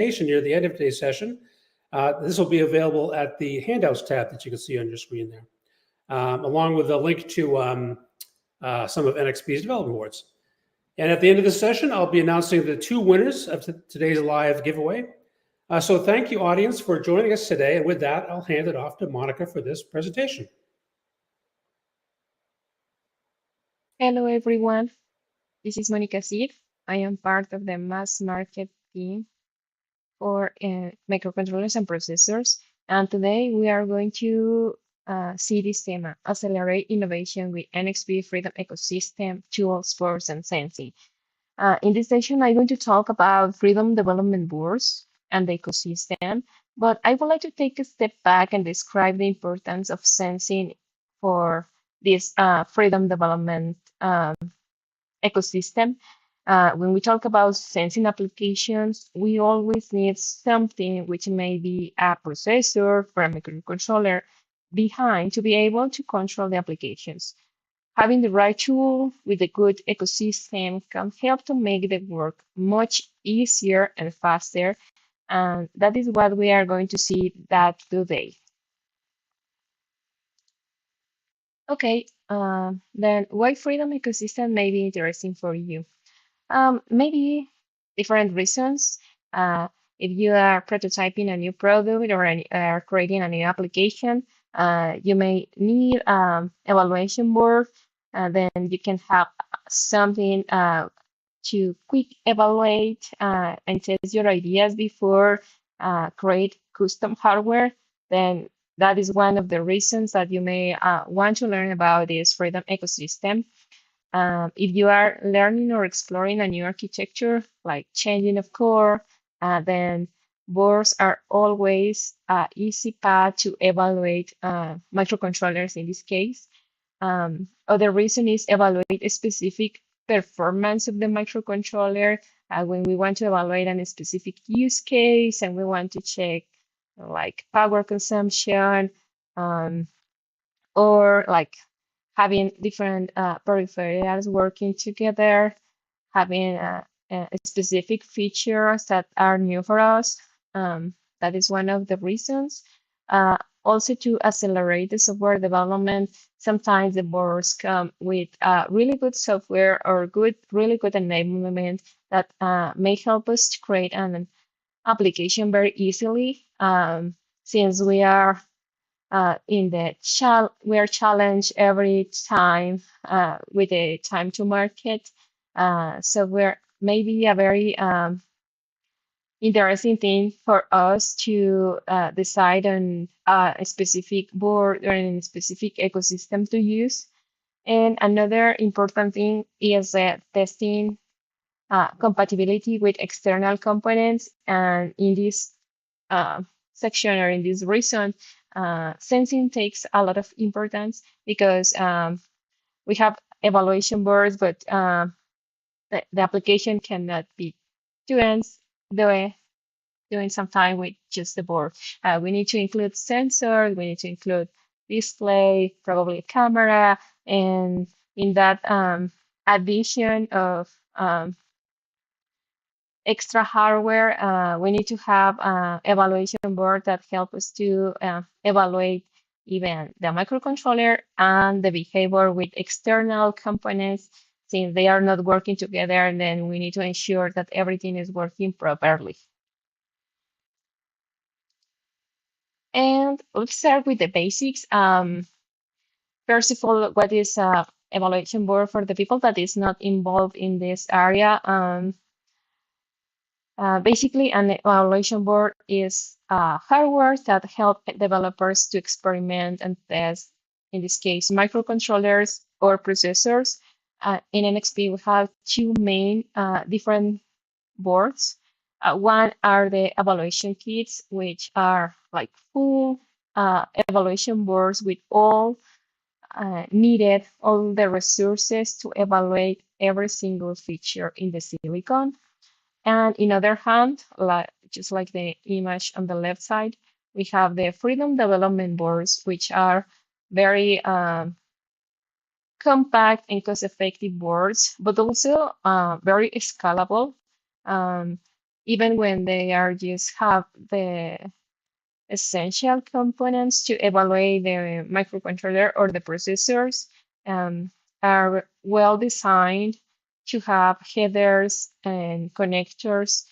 near the end of today's session. This will be available at the handouts tab that you can see on your screen there, along with a link to some of NXP's development awards. And at the end of the session, I'll be announcing the 2 winners of today's live giveaway. So thank you, audience, for joining us today. And with that, I'll hand it off to Monica for this presentation. Hello, everyone. This is Monica Cid. I am part of the mass market team for microcontrollers and processors. And today we are going to see this theme, accelerate innovation with NXP Freedom Ecosystem, tools, boards, and sensing. In this session, I'm going to talk about Freedom Development Boards and the ecosystem, but I would like to take a step back and describe the importance of sensing for this Freedom Development ecosystem. When we talk about sensing applications, we always need something which may be a processor for a microcontroller behind to be able to control the applications. Having the right tool with a good ecosystem can help to make the work much easier and faster. And that is what we are going to see that today. Okay, then why Freedom Ecosystem may be interesting for you? Maybe different reasons. If you are prototyping a new product or are creating a new application, you may need evaluation board. Then you can have something to quick evaluate and test your ideas before create custom hardware. Then that is one of the reasons that you may want to learn about this Freedom Ecosystem. If you are learning or exploring a new architecture, like changing of core, then boards are always an easy path to evaluate microcontrollers in this case. Other reason is evaluate a specific performance of the microcontroller when we want to evaluate a specific use case and we want to check like power consumption or like having different peripherals working together, having specific features that are new for us. That is one of the reasons. Also to accelerate the software development, sometimes the boards come with really good software or really good enablement that may help us to create an application very easily. Since we are we are challenged every time with the time to market. So we're maybe a very interesting thing for us to decide on a specific board or a specific ecosystem to use. And another important thing is testing compatibility with external components. And in this section or in this reason, sensing takes a lot of importance because we have evaluation boards, but the application cannot be doing some time with just the board. We need to include sensors, we need to include display, probably a camera, and in that addition of extra hardware, we need to have evaluation board that help us to evaluate even the microcontroller and the behavior with external components. Since they are not working together, then we need to ensure that everything is working properly. And let's start with the basics. First of all, what is evaluation board for the people that is not involved in this area? Basically, an evaluation board is hardware that help developers to experiment and test, in this case, microcontrollers or processors. In NXP, we have 2 main different boards. One are the evaluation kits, which are like full evaluation boards with all needed, all the resources to evaluate every single feature in the silicon. And in other hand, just like the image on the left side, we have the Freedom Development Boards, which are very compact and cost-effective boards, but also very scalable. even when they are just have the essential components to evaluate the microcontroller or the processors, um, are well designed to have headers and connectors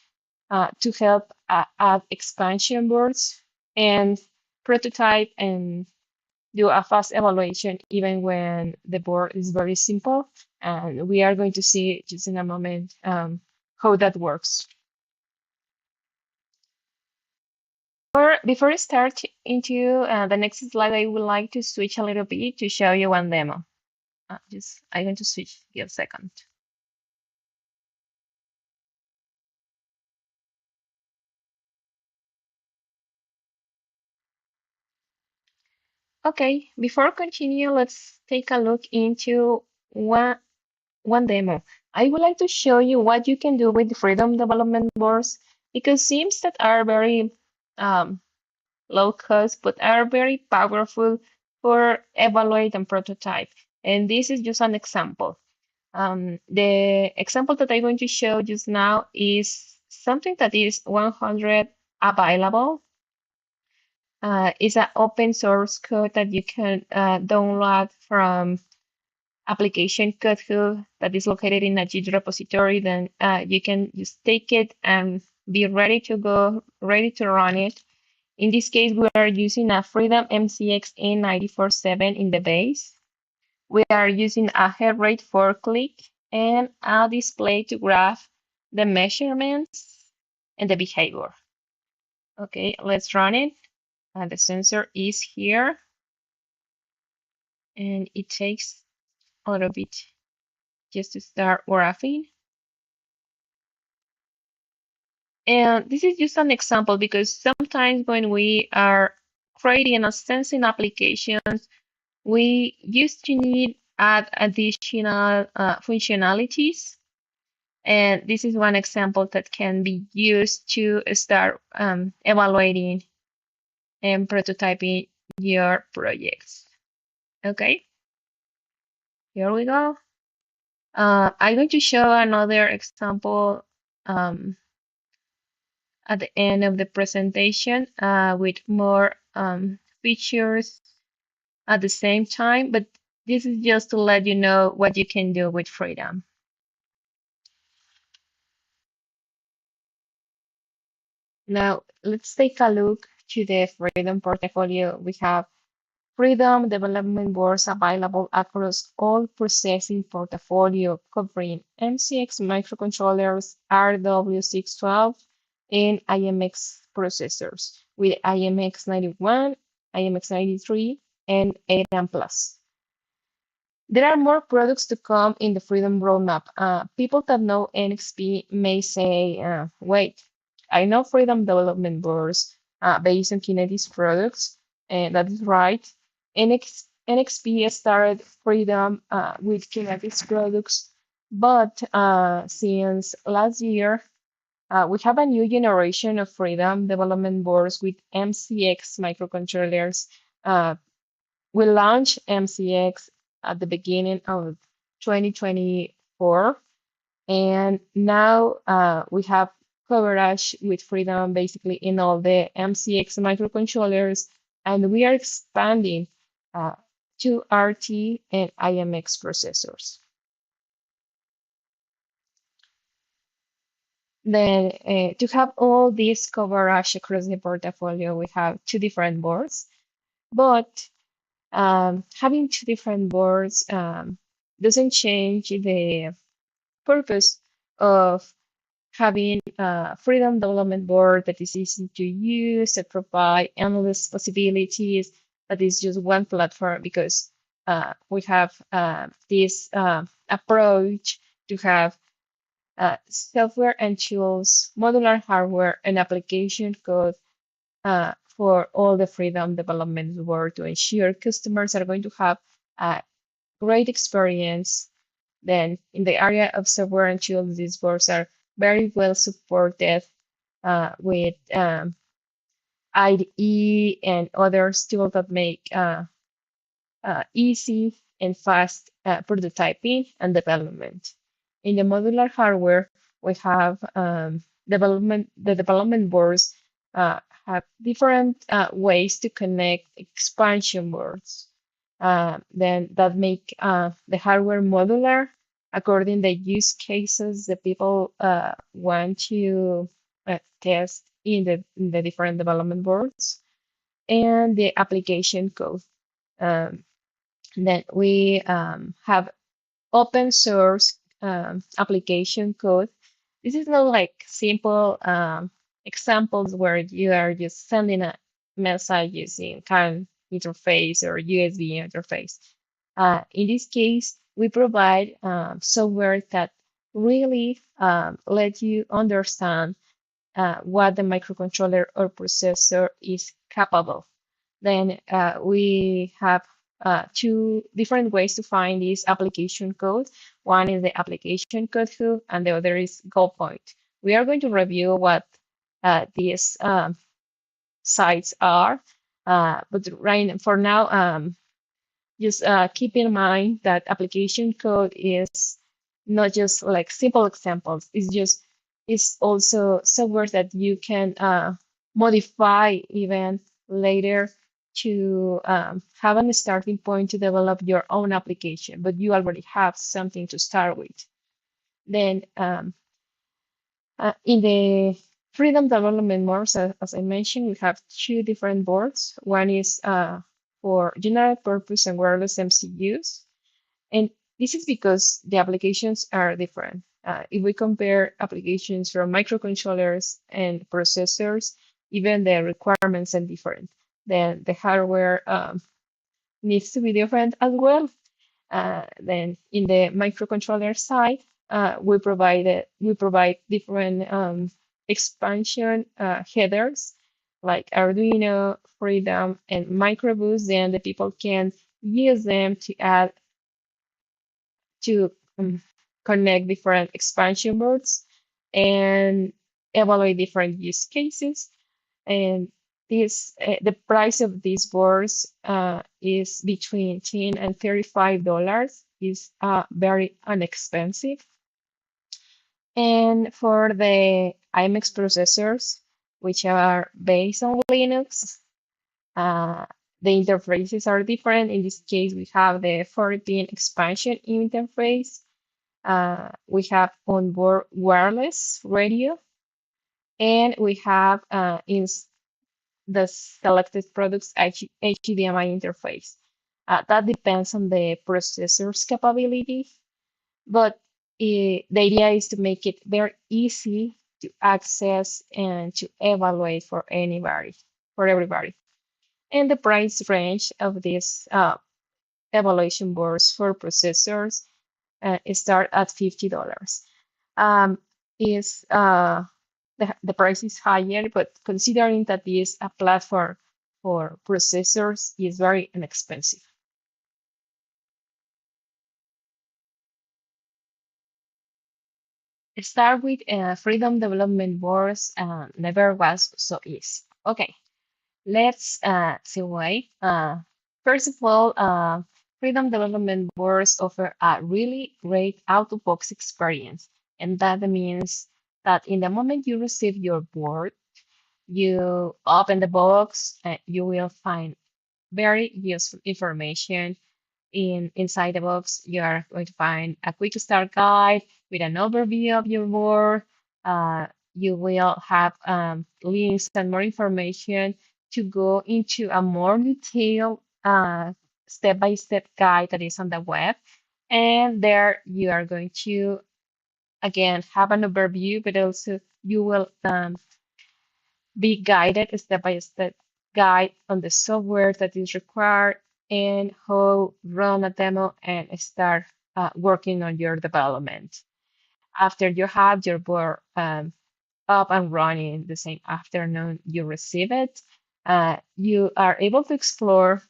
to help add expansion boards and prototype and do a fast evaluation even when the board is very simple. And we are going to see just in a moment how that works. Before I start into the next slide, I would like to switch a little bit to show you one demo. I'm going to switch here a second. Okay, before continue, let's take a look into one demo. I would like to show you what you can do with the Freedom Development Boards because seems that are very um, low cost but are very powerful for evaluate and prototype. And this is just an example. The example that I'm going to show just now is something that is 100 available. It's an open source code that you can download from application code hub that is located in a Git repository. Then you can just take it and be ready to go, ready to run it. In this case, we are using a Freedom MCX N947 in the base. We are using a head rate for click and a display to graph the measurements and the behavior. Okay, let's run it. The sensor is here and it takes a little bit just to start graphing. And this is just an example because sometimes when we are creating a sensing applications, we used to need add additional functionalities. And this is one example that can be used to start evaluating and prototyping your projects. Okay, here we go. I'm going to show another example at the end of the presentation with more features at the same time, but this is just to let you know what you can do with Freedom. Now, let's take a look to the Freedom portfolio. We have Freedom development boards available across all processing portfolio, covering MCX microcontrollers, RW612, and IMX processors with IMX91, IMX93, and ARM Plus. There are more products to come in the Freedom roadmap. People that know NXP may say, wait, I know Freedom development boards based on Kinetics products, and that is right. NXP started Freedom with Kinetics products, but since last year, we have a new generation of Freedom development boards with MCX microcontrollers. We launched MCX at the beginning of 2024, and now we have coverage with Freedom basically in all the MCX microcontrollers, and we are expanding to RT and IMX processors. Then to have all this coverage across the portfolio, we have two different boards, but having two different boards doesn't change the purpose of having a Freedom Development Board that is easy to use, that provide endless possibilities, that is just one platform because we have this approach to have software and tools, modular hardware, and application code for all the Freedom Development Board to ensure customers are going to have a great experience. Then in the area of software and tools, these boards are very well supported with IDE and other tools that make easy and fast prototyping and development. In the modular hardware, we have the development boards have different ways to connect expansion boards. Then that make the hardware modular according the use cases that people want to test in the different development boards, and the application code. Um, then we have open source application code. This is not like simple examples where you are just sending a message using CAN interface or USB interface. In this case, we provide software that really let you understand what the microcontroller or processor is capable. Then we have two different ways to find this application code. One is the application code hook, and the other is goal point. We are going to review what these sites are, but for now, just keep in mind that application code is not just like simple examples. It's also software that you can modify even later to have a starting point to develop your own application, but you already have something to start with. Then in the freedom development boards, as I mentioned, we have two different boards. One is for general purpose and wireless MCUs. And this is because the applications are different. If we compare applications from microcontrollers and processors, even the requirements are different. Then the hardware needs to be different as well. Then in the microcontroller side, we provide different expansion headers like Arduino, Freedom, and Microbus. Then the people can use them to add to connect different expansion boards and evaluate different use cases. And this the price of these boards is between $10 and $35. Is very inexpensive. And for the IMX processors, which are based on Linux, the interfaces are different. In this case, we have the 4-pin expansion interface. We have onboard wireless radio, and we have in the selected products HDMI interface. That depends on the processor's capability, but the idea is to make it very easy to access and to evaluate for everybody. And the price range of these evaluation boards for processors start at $50. Is the price is higher, but considering that this a platform for processors is very inexpensive. Start with freedom development boards never was so easy. Okay, let's see why. First of all, freedom development boards offer a really great out-of-box experience, and that means that in the moment you receive your board, you open the box, you will find very useful information. Inside the box, you are going to find a quick start guide with an overview of your board. You will have links and more information to go into a more detailed step-by-step guide that is on the web. And there you are going to, again, have an overview, but also you will be guided step-by-step guide on the software that is required and how run a demo and start working on your development. After you have your board up and running the same afternoon you receive it, you are able to explore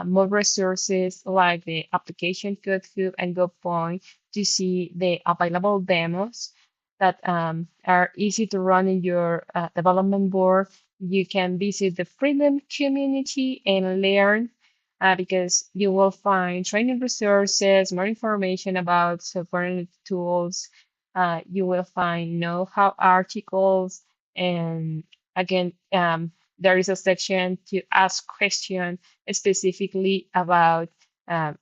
more resources like the application code hub and go point to see the available demos that are easy to run in your development board. You can visit the Freedom community and learn because you will find training resources, more information about software and tools, you will find know-how articles, and again, there is a section to ask questions specifically about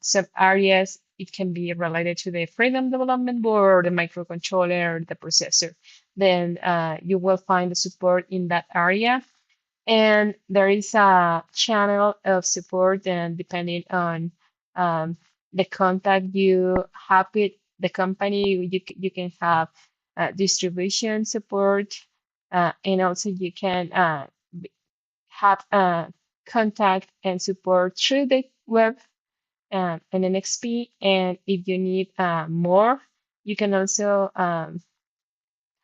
some areas. It can be related to the Freedom Development Board, the microcontroller, the processor. Then you will find the support in that area. And there is a channel of support, and depending on um, the contact you have with the company, you can have distribution support, and also you can have contact and support through the web and NXP. And if you need more, you can also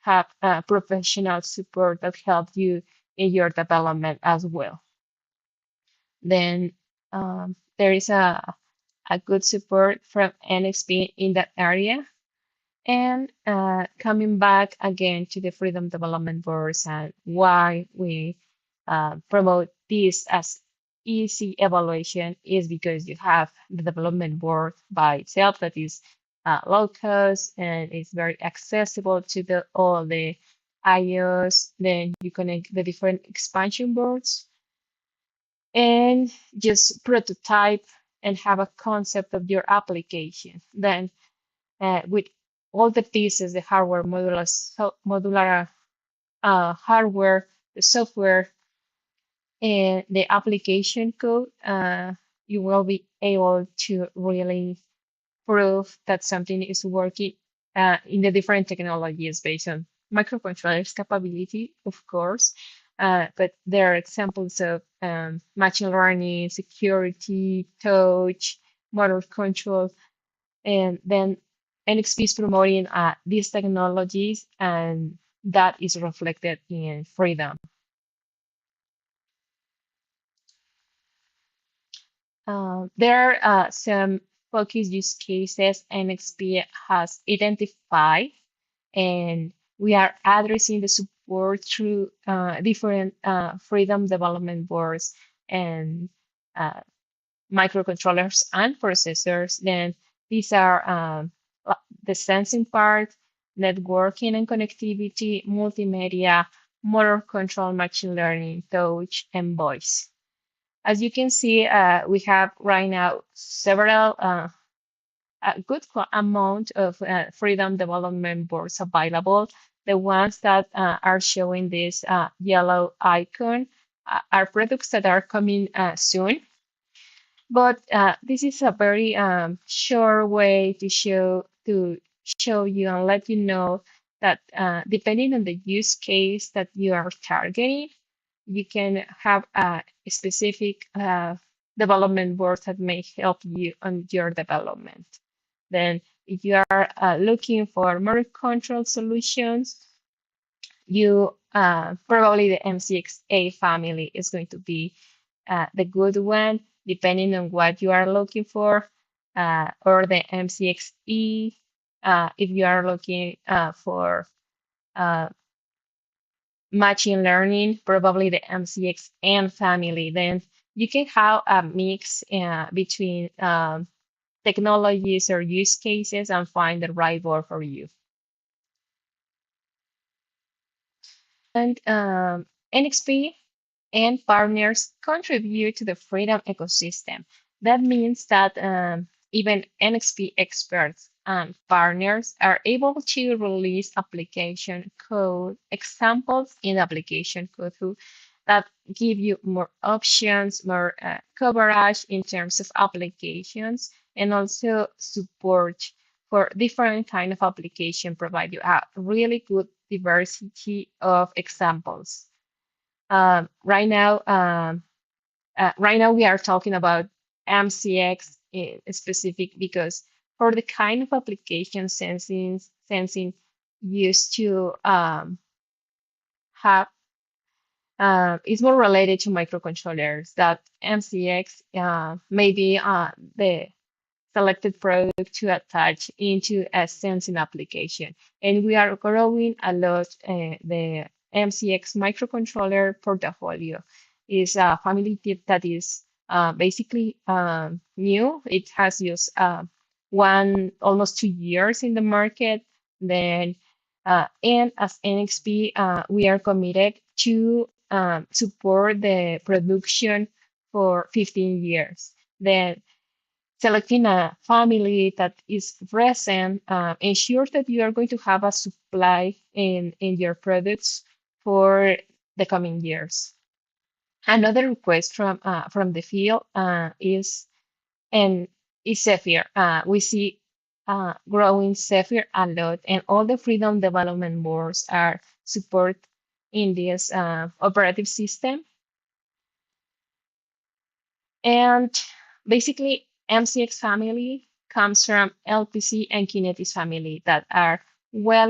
have professional support that help you in your development as well. Then there is a good support from NXP in that area. And coming back again to the Freedom Development Boards and why we promote this as easy evaluation is because you have the development board by itself that is low cost and is very accessible to all the IOs. Then you connect the different expansion boards and just prototype and have a concept of your application. Then with all the pieces, the hardware, modular hardware, the software, and the application code, you will be able to really prove that something is working in the different technologies based on microcontrollers capability, of course. But there are examples of machine learning, security, touch, motor control, and then NXP is promoting these technologies, and that is reflected in Freedom. There are some focus use cases NXP has identified, and we are addressing the support through different Freedom Development Boards and microcontrollers and processors. Then these are the sensing part, networking and connectivity, multimedia, motor control, machine learning, touch, and voice. As you can see, we have right now several a good amount of Freedom Development Boards available. The ones that are showing this yellow icon are products that are coming soon. But this is a very sure way to show you and let you know that depending on the use case that you are targeting, you can have a specific development board that may help you on your development. Then, if you are looking for more control solutions, you probably the MCXA family is going to be the good one, depending on what you are looking for, or the MCXE if you are looking for machine learning, probably the MCXN family. Then you can have a mix between technologies or use cases and find the right board for you. And NXP and partners contribute to the Freedom ecosystem. That means that even NXP experts and partners are able to release application code examples in application code that give you more options, more coverage in terms of applications, and also support for different kind of application, provide you a really good diversity of examples. Right now, we are talking about MCX specific because for the kind of application sensing used to have is more related to microcontrollers. That MCX may be the selected product to attach into a sensing application. And we are growing a lot. The MCX microcontroller portfolio is a family that is basically new. It has just almost 2 years in the market, Then, and as NXP, we are committed to support the production for 15 years. Then selecting a family that is present ensures that you are going to have a supply in your products for the coming years. Another request from the field and is Zephyr. We see growing Zephyr a lot, and all the Freedom Development Boards are support in this operative system. And basically, MCX family comes from LPC and Kinetis family that are well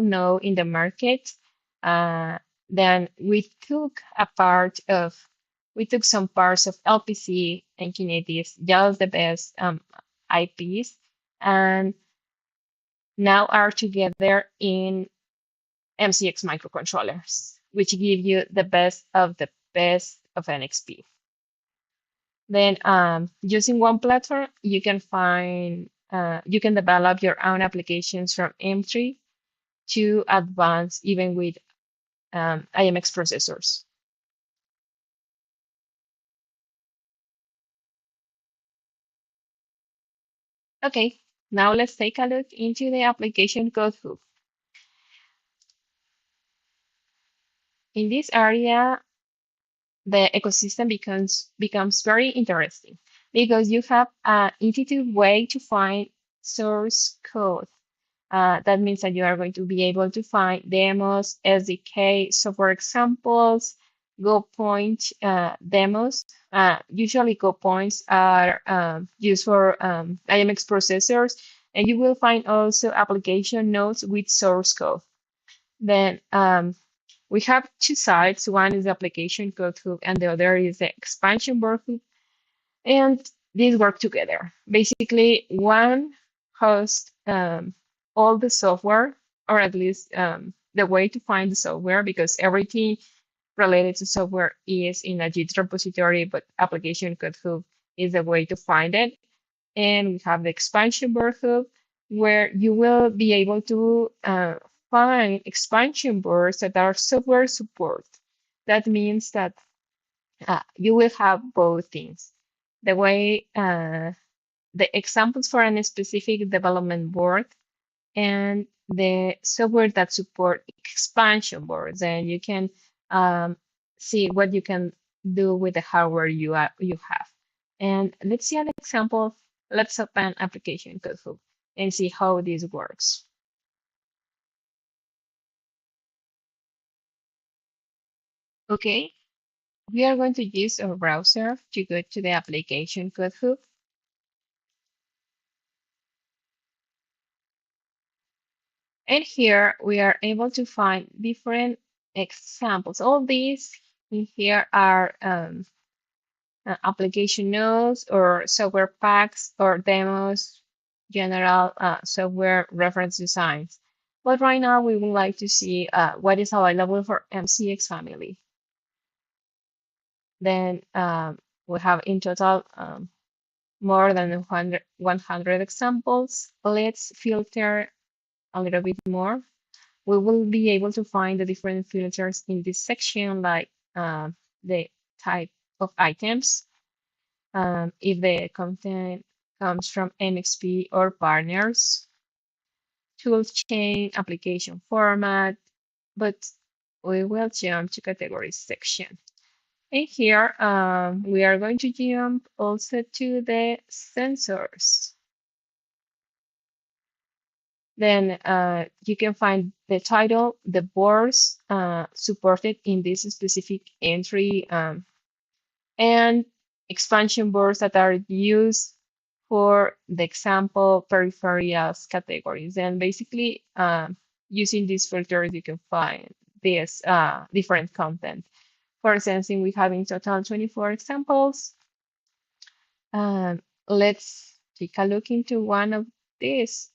known in the market. Then we took some parts of LPC and Kinetis, just the best IPs, and now are together in MCX microcontrollers, which give you the best of NXP. Then using one platform, you can develop your own applications from M3 to advanced, even with IMX processors. Okay, now let's take a look into the application code hub. In this area, the ecosystem becomes very interesting because you have an intuitive way to find source code. That means that you are going to be able to find demos, SDK, software examples, Go point demos. Usually Go points are used for IMX processors, and you will find also application notes with source code. Then we have two sides. One is the application code hub, and the other is the expansion board hub. And these work together. Basically, one hosts all the software, or at least the way to find the software, because everything related to software is in a Git repository, but application code hub is the way to find it. And we have the expansion board hub, where you will be able to find expansion boards that are software support. That means that you will have both things. The way the examples for a specific development board and the software that support expansion boards, and you can see what you can do with the hardware you have. And let's see an example. Let's open application code hub and see how this works. Okay, we are going to use our browser to go to the application code hub. And here we are able to find different examples. All these in here are application notes or software packs or demos, general software reference designs. But right now we would like to see what is available for MCX family. Then we have in total more than 100 examples. Let's filter a little bit more. We will be able to find the different filters in this section, like the type of items, if the content comes from NXP or partners, tool chain, application format, but we will jump to categories section. And here we are going to jump also to the sensors. Then you can find the title, the boards supported in this specific entry, and expansion boards that are used for the example peripherals categories. And basically, using these filters, you can find this different content. For sensing, we have in total 24 examples. Let's take a look into one of these.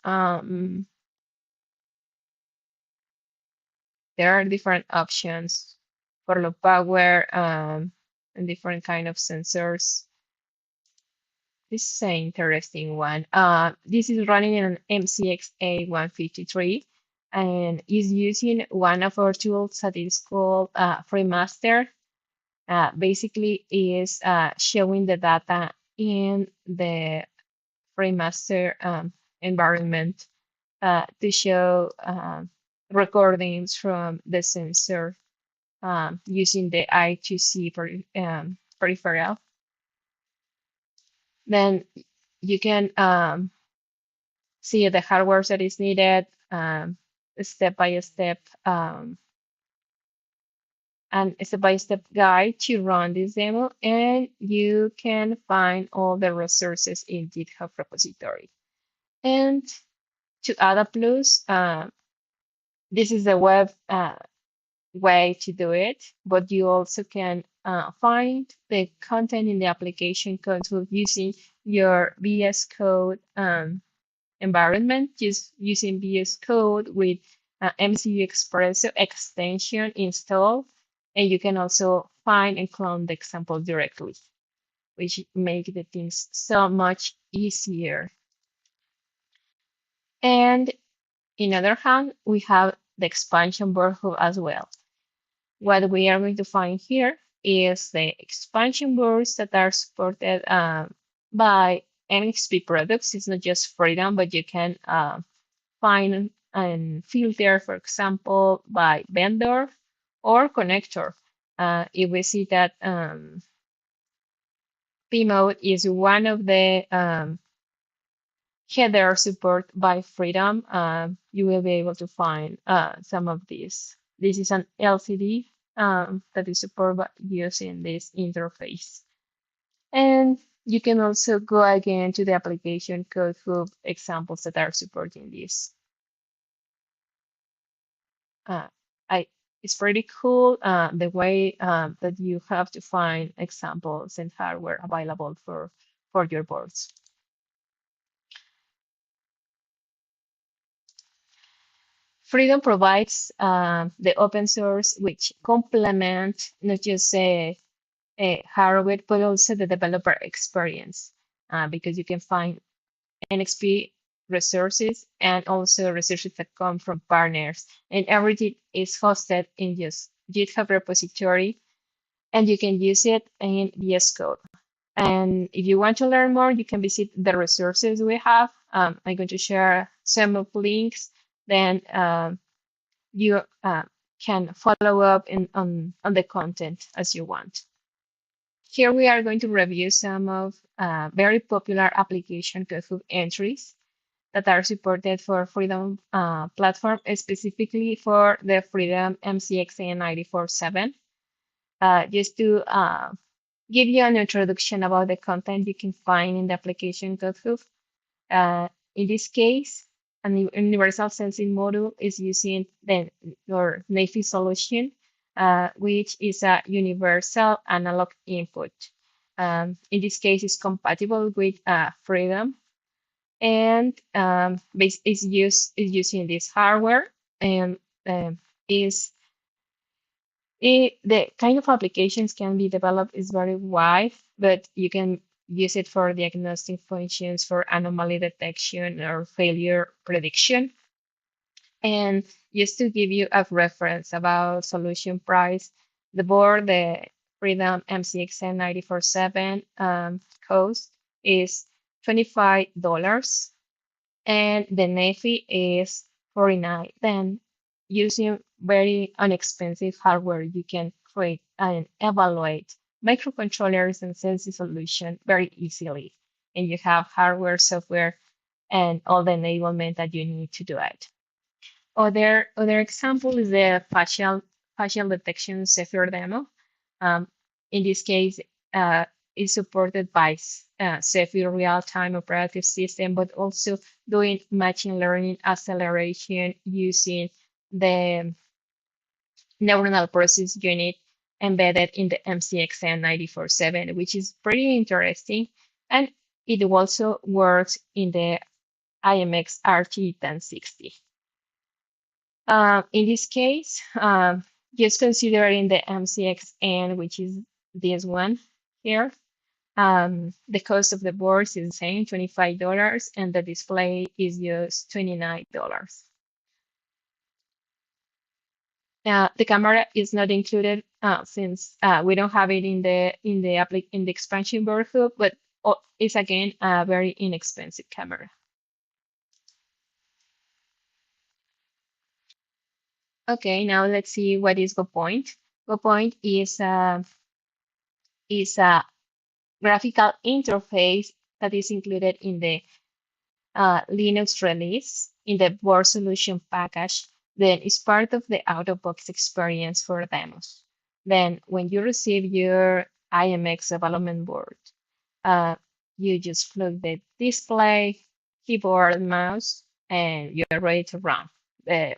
There are different options for low power and different kind of sensors. this is an interesting one. This is running on MCX A153 and is using one of our tools that is called FreeMaster. Basically, is showing the data in the FreeMaster environment to show recordings from the sensor using the I2C peripheral. Then you can see the hardware that is needed step by step and a step-by-step guide to run this demo, and you can find all the resources in GitHub repository. And to add a plus, this is the web way to do it, but you also can find the content in the application code using your VS Code environment, just using VS Code with MCU Expresso extension installed. And you can also find and clone the example directly, which make the things so much easier. And in other hand, we have the expansion board hub as well. What we are going to find here is the expansion boards that are supported by NXP products. It's not just Freedom, but you can find and filter, for example, by vendor or connector. If we see that P-mode is one of the header support by Freedom, you will be able to find some of these. This is an LCD that is supported by using this interface. And you can also go again to the application code hub examples that are supporting this. It's pretty cool the way that you have to find examples and hardware available for your boards. Freedom provides the open source, which complement not just a hardware, but also the developer experience, because you can find NXP resources and also resources that come from partners, and everything is hosted in just GitHub repository, and you can use it in VS Code. And if you want to learn more, you can visit the resources we have. I'm going to share some of links. Then you can follow up on the content as you want. Here we are going to review some of very popular application code hub entries that are supported for Freedom platform, specifically for the Freedom MCX 947. Just to give you an introduction about the content you can find in the application code hub. In this case, an universal sensing module is using your NXP solution, which is a universal analog input. In this case, it's compatible with Freedom, and is using this hardware, and the kind of applications can be developed is very wide, but you can use it for diagnostic functions, for anomaly detection or failure prediction. And just to give you a reference about solution price, the board, the Freedom MCX 947 cost is $25, and the NEFI is $49. Then using very inexpensive hardware, you can create and evaluate microcontrollers and sensing solution very easily. And you have hardware, software, and all the enablement that you need to do it. Other example is the facial detection FRDM. In this case, is supported by Zephyr real-time operating system, but also doing machine learning acceleration using the neuronal process unit embedded in the MCX 947, which is pretty interesting. And it also works in the IMX RT1060. In this case, just considering the MCXN, which is this one here, The cost of the boards is the same, $25, and the display is just $29. The camera is not included since we don't have it in the expansion board hub, but it's again a very inexpensive camera. Okay, now let's see what is GoPoint. GoPoint is a graphical interface that is included in the Linux release in the board solution package. Then it's part of the out-of-box experience for demos. Then when you receive your IMX development board, you just plug the display, keyboard, mouse, and you're ready to run the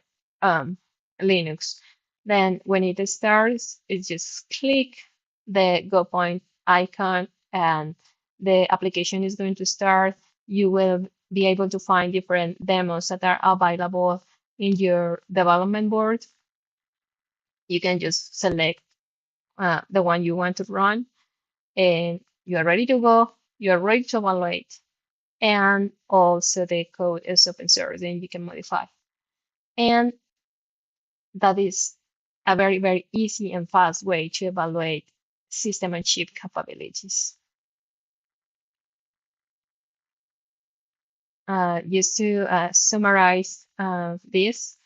Linux. Then when it starts, it just click the GoPoint icon and the application is going to start. You will be able to find different demos that are available in your development board. You can just select the one you want to run and you are ready to go. You are ready to evaluate. And also the code is open source and you can modify. And that is a very, very easy and fast way to evaluate system on chip capabilities. Just to summarize this,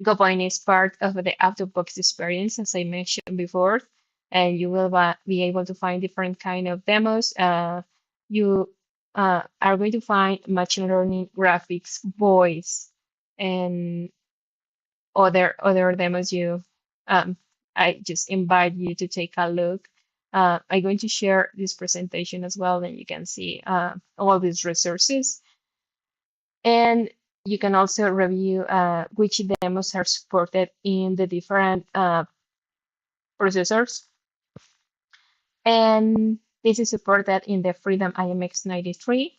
GoPoint is part of the out-of-box experience, as I mentioned before, and you will be able to find different kind of demos. You are going to find machine learning, graphics, voice, and other demos. I just invite you to take a look. I'm going to share this presentation as well, and you can see all these resources. And you can also review which demos are supported in the different processors. And this is supported in the Freedom IMX93,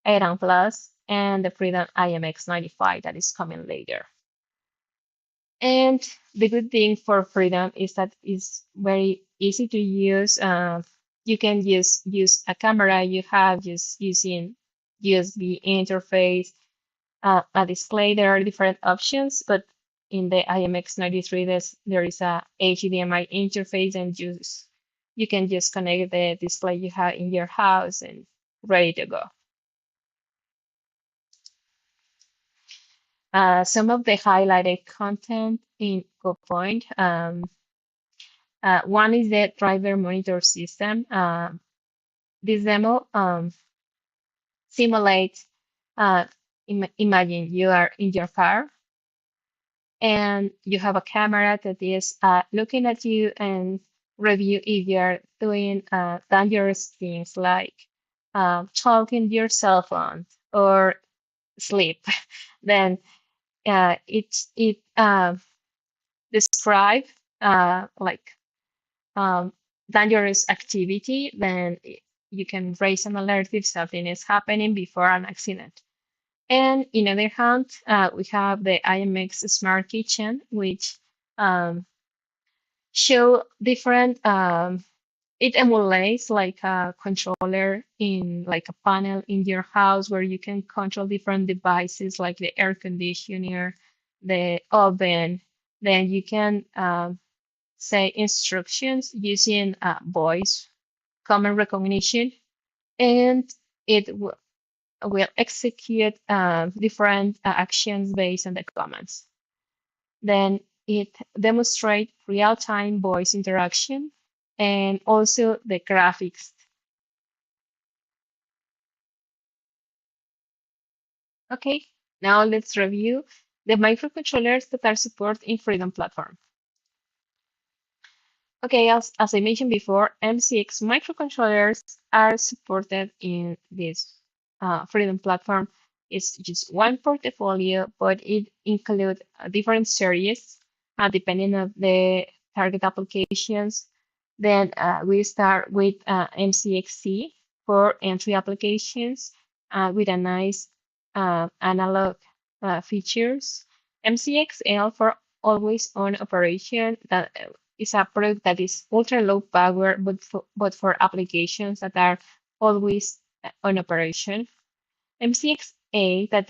8 Plus, and the Freedom IMX95 that is coming later. And the good thing for Freedom is that it's very easy to use. You can use a camera you have just using USB interface, a display. There are different options, but in the IMX93, there is a HDMI interface, and you can just connect the display you have in your house and ready to go. Some of the highlighted content in GoPoint. One is the driver monitor system. This demo simulates, imagine you are in your car and you have a camera that is looking at you and review if you're doing dangerous things like talking to your cell phone or sleep. Then it describe like dangerous activity. Then you can raise an alert if something is happening before an accident. And in other hand, we have the IMX Smart Kitchen, which show different. It emulates like a controller in like a panel in your house where you can control different devices like the air conditioner, the oven. Then you can say instructions using voice command recognition, and it will execute different actions based on the commands. Then it demonstrates real-time voice interaction and also the graphics. Okay, now let's review the microcontrollers that are supported in Freedom Platform. Okay, as I mentioned before, MCX microcontrollers are supported in this Freedom Platform. It's just one portfolio, but it includes different series depending on the target applications. Then we start with MCXC for entry applications with a nice analog features. MCXL for always on operation that is a product that is ultra low power, but for applications that are always on operation. MCXA, that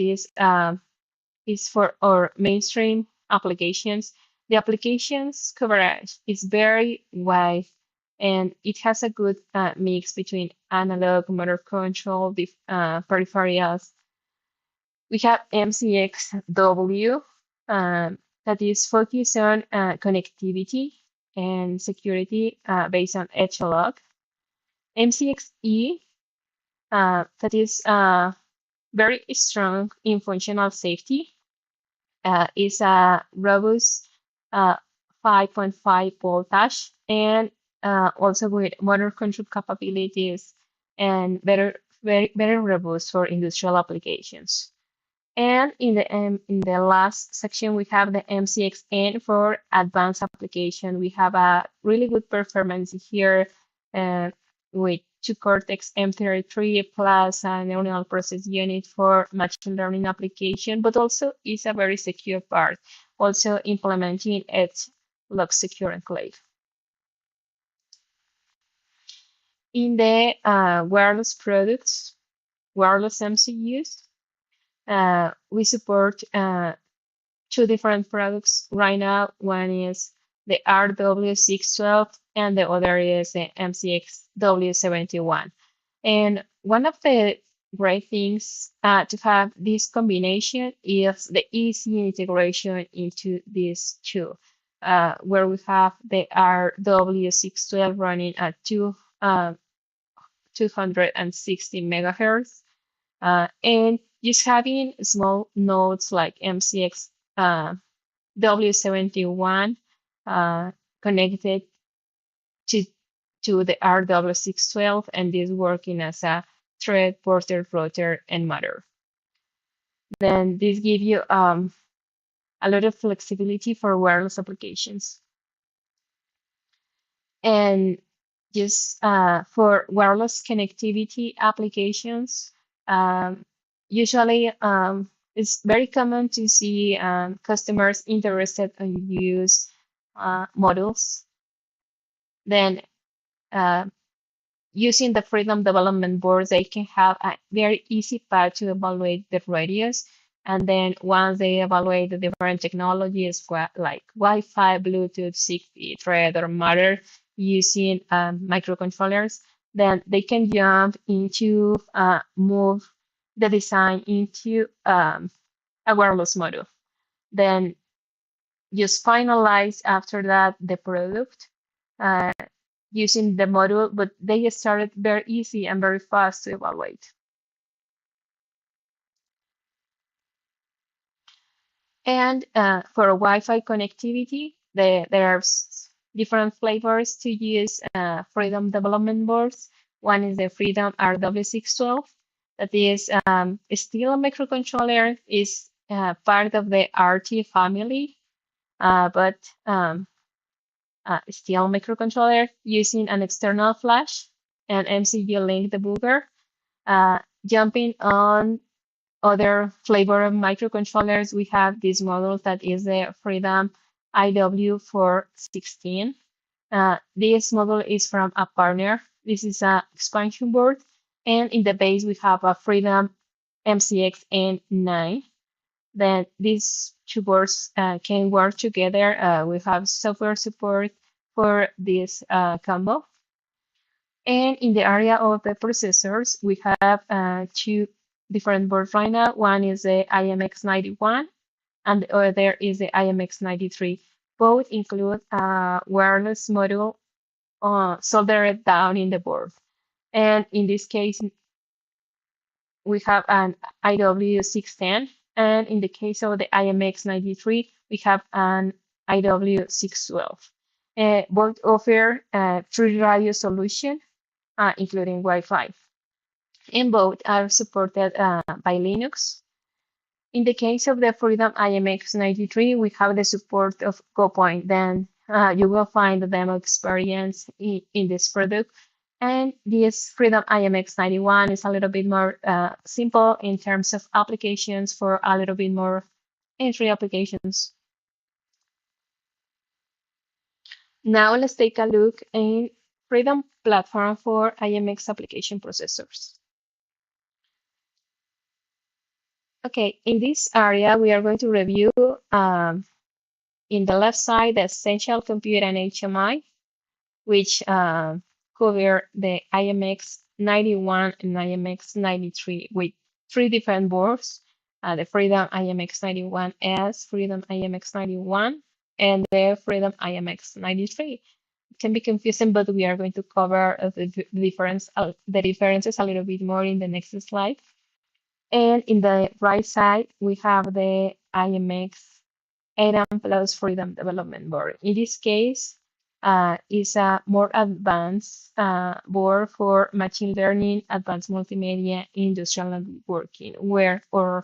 is for our mainstream applications. The applications coverage is very wide, and it has a good mix between analog, motor control, peripherals. We have MCXW, that is focused on connectivity and security based on edge log. MCXE, that is very strong in functional safety, is a robust 5.5 voltage and also with motor control capabilities and very robust for industrial applications. And in the last section, we have the MCXN for advanced application. We have a really good performance here with two Cortex M33 plus a neural process unit for machine learning application, but also is a very secure part, also implementing its log secure enclave. In the wireless products, wireless MCUs, we support two different products right now. One is the RW612 and the other is the MCXW71. And one of the great things to have this combination is the easy integration into these two, where we have the RW612 running at 260 megahertz, and just having small nodes like MCX W71 connected to the RW612, and this working as a thread, porter, router, and motor. Then this gives you a lot of flexibility for wireless applications. And just for wireless connectivity applications, usually it's very common to see customers interested in use modules. Then using the Freedom Development Boards, they can have a very easy path to evaluate the radios. And then once they evaluate the different technologies like Wi-Fi, Bluetooth, Zigbee, Thread, or Matter using microcontrollers, then they can jump into move the design into a wireless module. Then just finalize after that the product using the module, but they started very easy and very fast to evaluate. And for Wi-Fi connectivity, there are different flavors to use Freedom Development Boards. One is the Freedom RW612, that is still a microcontroller, is part of the RT family, but still microcontroller using an external flash and MCU link debugger. Jumping on other flavor of microcontrollers, we have this model that is the Freedom IW416. This model is from a partner. This is an expansion board. And in the base, we have a Freedom MCX N9. Then these two boards can work together. We have software support for this combo. And in the area of the processors, we have two different boards right now. One is the IMX91 and the other is the IMX93. Both include a wireless module soldered down in the board. And in this case, we have an IW610. And in the case of the IMX93, we have an IW612. Both offer a true radio solution, including Wi-Fi. And both are supported by Linux. In the case of the Freedom IMX93, we have the support of GoPoint. Then you will find the demo experience in this product. And this Freedom IMX91 is a little bit more simple in terms of applications for a little bit more entry applications. Now let's take a look in Freedom platform for IMX application processors. Okay, in this area, we are going to review in the left side the essential compute and HMI, which cover the IMX 91 and IMX 93 with three different boards, the Freedom IMX 91S, Freedom IMX 91, and the Freedom IMX 93. It can be confusing, but we are going to cover the differences a little bit more in the next slide. And in the right side, we have the IMX ADAM plus Freedom Development Board. In this case, is a more advanced board for machine learning, advanced multimedia, industrial networking, where our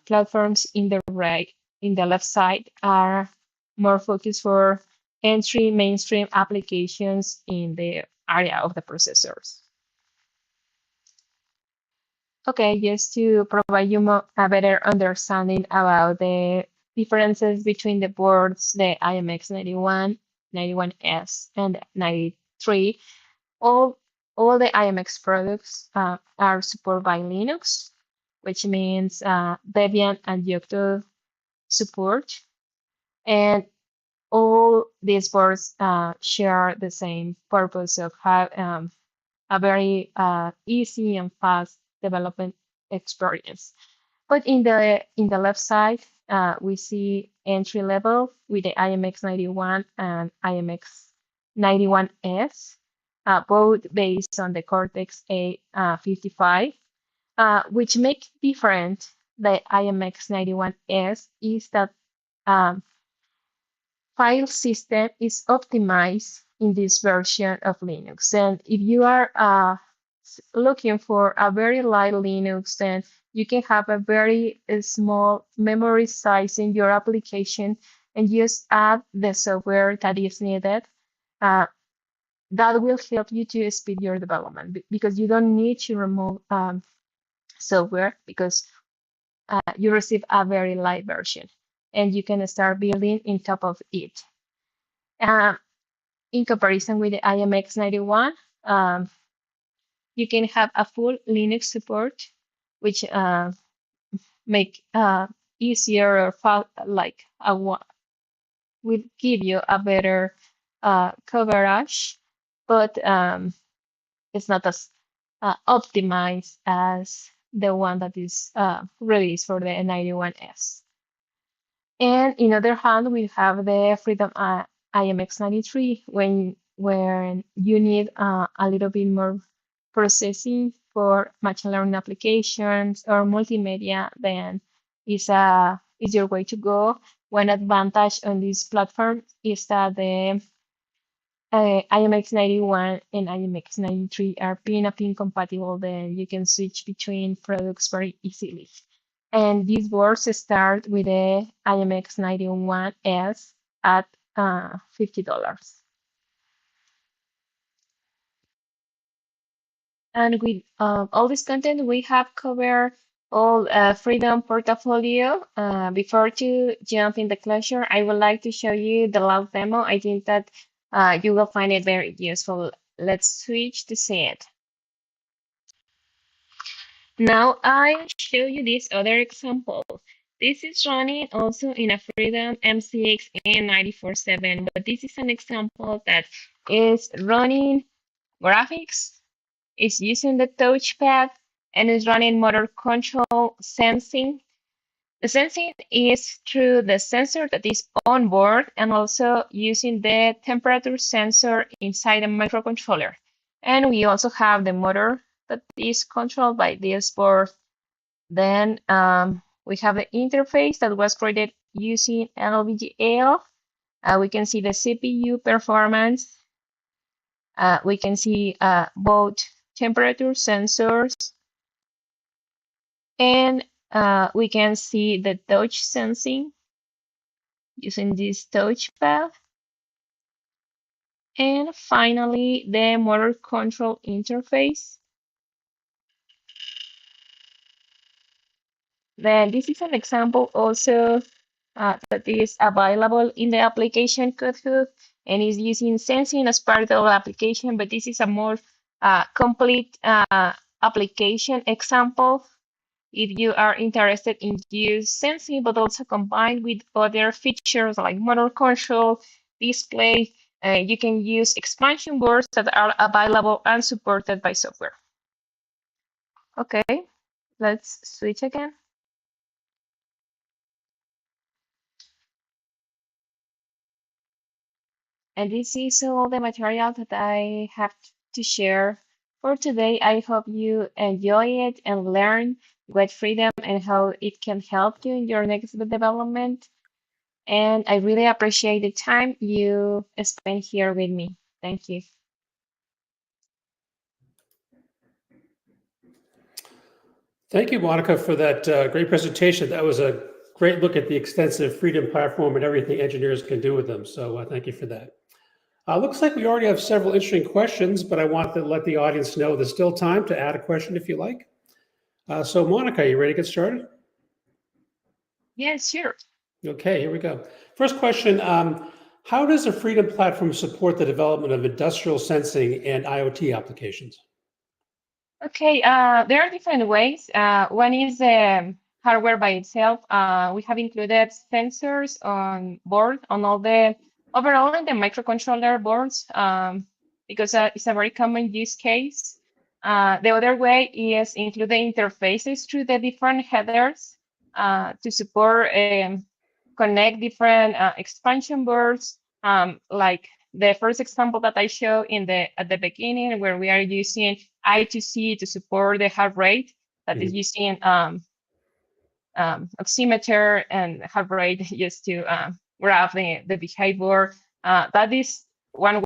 platforms in the left side are more focused for entry mainstream applications in the area of the processors. Okay, just to provide you a better understanding about the differences between the boards, the IMX 91, 91S, and 93, all the IMX products are supported by Linux, which means Debian and Yocto support. And all these boards share the same purpose of have a very easy and fast development experience. But in the left side, we see entry level with the IMX 91 and IMX 91S, both based on the Cortex A55. Which makes different the IMX 91S is that file system is optimized in this version of Linux. And if you are looking for a very light Linux, then you can have a very small memory size in your application and just add the software that is needed. That will help you to speed your development because you don't need to remove software because you receive a very light version and you can start building in top of it. In comparison with the IMX 91, you can have a full Linux support, which make easier or like will give you a better coverage, but it's not as optimized as the one that is released for the 91S. And in other hand, we have the Freedom IMX 93 where you need a little bit more processing for machine learning applications or multimedia, then is your way to go. One advantage on this platform is that the IMX 91 and IMX 93 are pin-to-pin compatible, then you can switch between products very easily. And these boards start with the IMX 91S at $50. And with all this content, we have covered all Freedom portfolio. Before to jump in the closure, I would like to show you the lab demo. I think that you will find it very useful. Let's switch to see it. Now I show you this other example. This is running also in a Freedom MCX N947, but this is an example that is running graphics, is using the touchpad, and is running motor control sensing. The sensing is through the sensor that is on board and also using the temperature sensor inside the microcontroller. And we also have the motor that is controlled by this board. Then we have the interface that was created using LVGL. We can see the CPU performance. We can see both temperature sensors, and we can see the touch sensing using this touchpad. And finally, the motor control interface. Then this is an example also that is available in the application code hook, and is using sensing as part of the application, but this is a more complete application example. If you are interested in use sensing, but also combined with other features like motor control, display, you can use expansion boards that are available and supported by software. Okay, let's switch again. And this is all the material that I have to share for today. I hope you enjoy it and learn what freedom and how it can help you in your next development. And I really appreciate the time you spent here with me. Thank you. Thank you, Monica, for that great presentation. That was a great look at the extensive Freedom platform and everything engineers can do with them. So thank you for that. Looks like we already have several interesting questions, but I want to let the audience know there's still time to add a question if you like. So Monica, you ready to get started? Yes, sure. Okay, here we go. First question, how does the Freedom platform support the development of industrial sensing and IoT applications? Okay, there are different ways. One is hardware by itself. We have included sensors on board on all the overall in the microcontroller boards because it's a very common use case. The other way is include the interfaces through the different headers to support connect different expansion boards, like the first example that I showed at the beginning, where we are using I2C to support the heart rate, that is using oximeter and heart rate just to graph the behavior. That is one